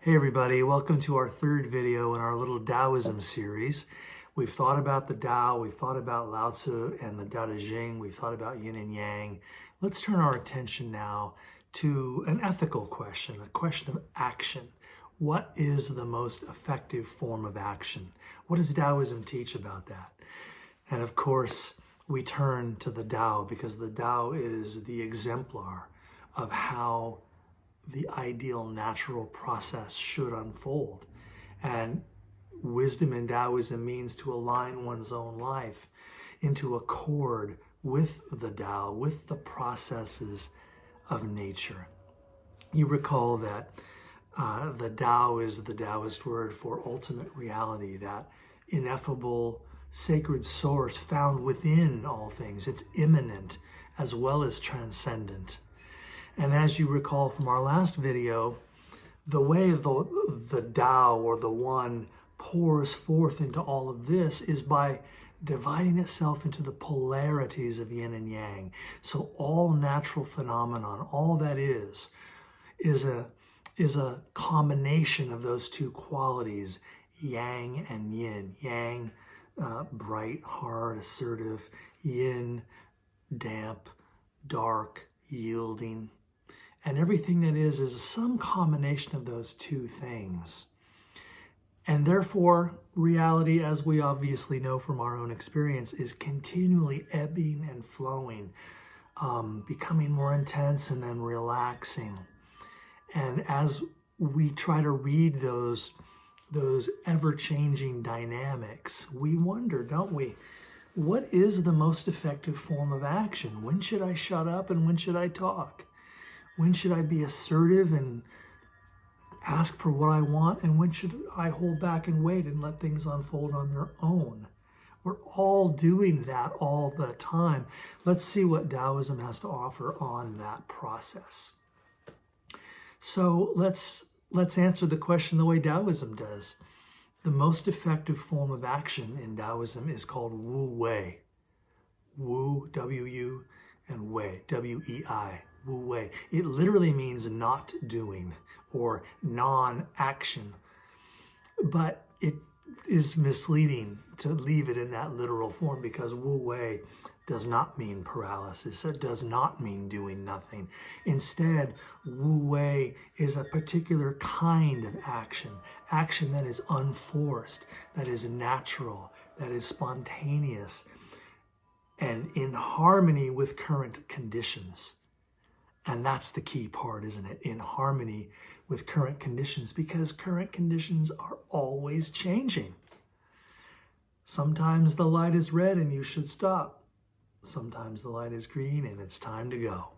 Hey everybody, welcome to our third video in our little Taoism series. We've thought about the Tao, we've thought about Lao Tzu and the Tao Te Ching, we've thought about yin and yang. Let's turn our attention now to an ethical question, a question of action. What is the most effective form of action? What does Taoism teach about that? And of course, we turn to the Tao because the Tao is the exemplar of how the ideal natural process should unfold. And wisdom in Taoism means to align one's own life into accord with the Tao, with the processes of nature. You recall that the Tao is the Daoist word for ultimate reality, that ineffable sacred source found within all things. It's immanent as well as transcendent. And as you recall from our last video, the way the Tao or the One pours forth into all of this is by dividing itself into the polarities of yin and yang. So all natural phenomenon, all that is a combination of those two qualities, yang and yin. Yang, bright, hard, assertive. Yin, damp, dark, yielding. And everything that is some combination of those two things. And therefore, reality, as we obviously know from our own experience, is continually ebbing and flowing, becoming more intense and then relaxing. And as we try to read those ever-changing dynamics, we wonder, don't we, what is the most effective form of action? When should I shut up and when should I talk? When should I be assertive and ask for what I want? And when should I hold back and wait and let things unfold on their own? We're all doing that all the time. Let's see what Taoism has to offer on that process. So let's answer the question the way Taoism does. The most effective form of action in Taoism is called Wu-Wei. Wu, W-U, and Wei, W-E-I. Wu-Wei. It literally means not doing or non-action, but it is misleading to leave it in that literal form because Wu-Wei does not mean paralysis. It does not mean doing nothing. Instead, Wu-Wei is a particular kind of action, action that is unforced, that is natural, that is spontaneous, and in harmony with current conditions. And that's the key part, isn't it? In harmony with current conditions, because current conditions are always changing. Sometimes the light is red and you should stop. Sometimes the light is green and it's time to go.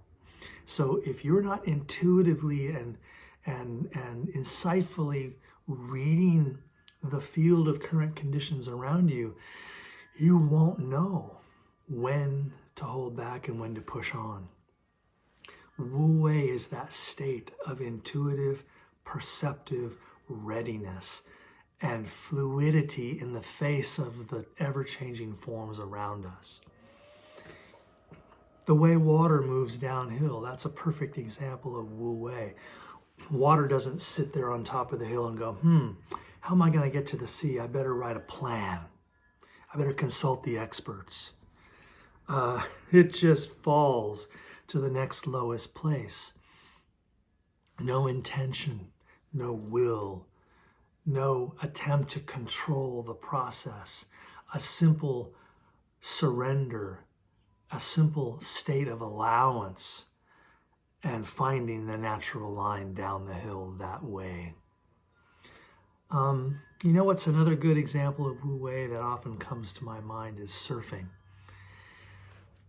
So if you're not intuitively and insightfully reading the field of current conditions around you, you won't know when to hold back and when to push on. Wu-Wei is that state of intuitive, perceptive readiness and fluidity in the face of the ever-changing forms around us. The way water moves downhill, that's a perfect example of Wu-Wei. Water doesn't sit there on top of the hill and go, how am I going to get to the sea? I better write a plan. I better consult the experts. It just falls to the next lowest place. No intention, no will, no attempt to control the process, a simple surrender, a simple state of allowance, and finding the natural line down the hill that way. You know what's another good example of Wu-Wei that often comes to my mind is surfing.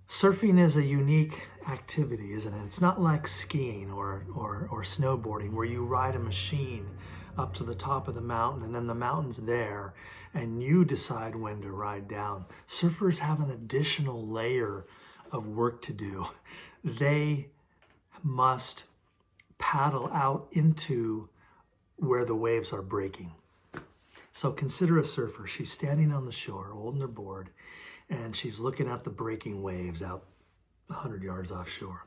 Surfing is a unique activity, isn't it? It's not like skiing or snowboarding where you ride a machine up to the top of the mountain and then the mountain's there and you decide when to ride down. Surfers have an additional layer of work to do. They must paddle out into where the waves are breaking. So consider a surfer. She's standing on the shore holding her board and she's looking at the breaking waves out 100 yards offshore.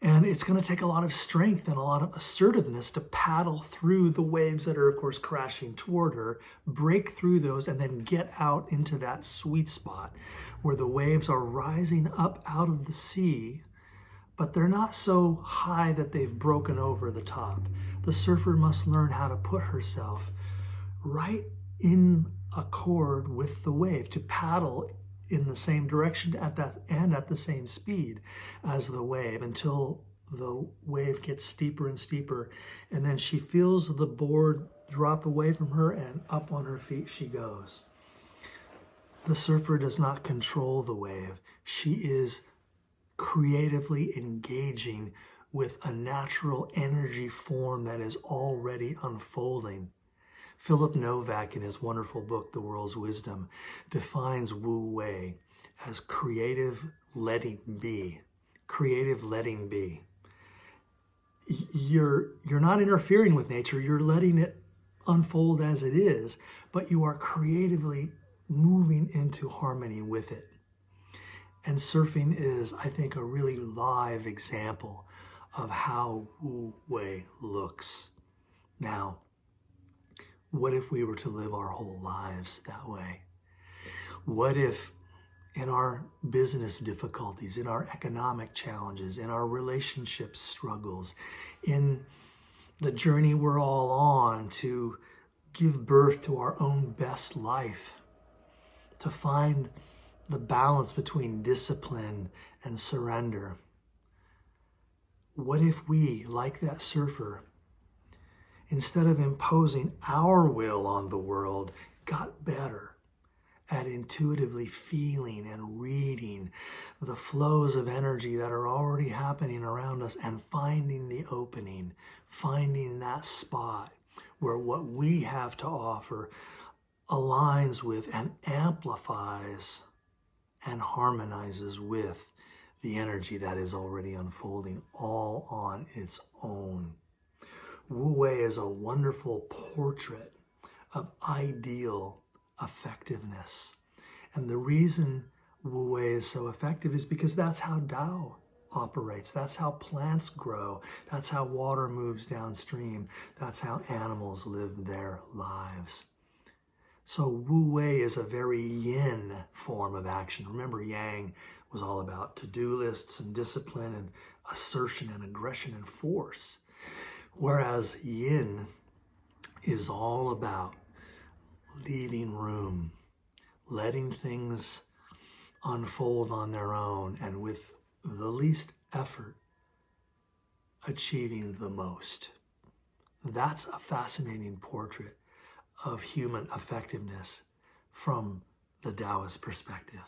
And it's going to take a lot of strength and a lot of assertiveness to paddle through the waves that are, of course, crashing toward her, break through those, and then get out into that sweet spot where the waves are rising up out of the sea, but they're not so high that they've broken over the top. The surfer must learn how to put herself right in accord with the wave, to paddle in the same direction at the same speed as the wave until the wave gets steeper and steeper, and then she feels the board drop away from her and up on her feet she goes. The surfer does not control the wave. She is creatively engaging with a natural energy form that is already unfolding. Philip Novak, in his wonderful book, The World's Wisdom, defines Wu-Wei as creative letting be. Creative letting be. You're not interfering with nature, you're letting it unfold as it is, but you are creatively moving into harmony with it. And surfing is, I think, a really live example of how Wu-Wei looks. Now, what if we were to live our whole lives that way? What if in our business difficulties, in our economic challenges, in our relationship struggles, in the journey we're all on to give birth to our own best life, to find the balance between discipline and surrender? What if we, like that surfer, instead of imposing our will on the world, got better at intuitively feeling and reading the flows of energy that are already happening around us and finding the opening, finding that spot where what we have to offer aligns with and amplifies and harmonizes with the energy that is already unfolding all on its own. Wu-Wei is a wonderful portrait of ideal effectiveness. And the reason Wu-Wei is so effective is because that's how Tao operates. That's how plants grow. That's how water moves downstream. That's how animals live their lives. So Wu-Wei is a very yin form of action. Remember, yang was all about to-do lists and discipline and assertion and aggression and force. Whereas yin is all about leaving room, letting things unfold on their own, and with the least effort, achieving the most. That's a fascinating portrait of human effectiveness from the Daoist perspective.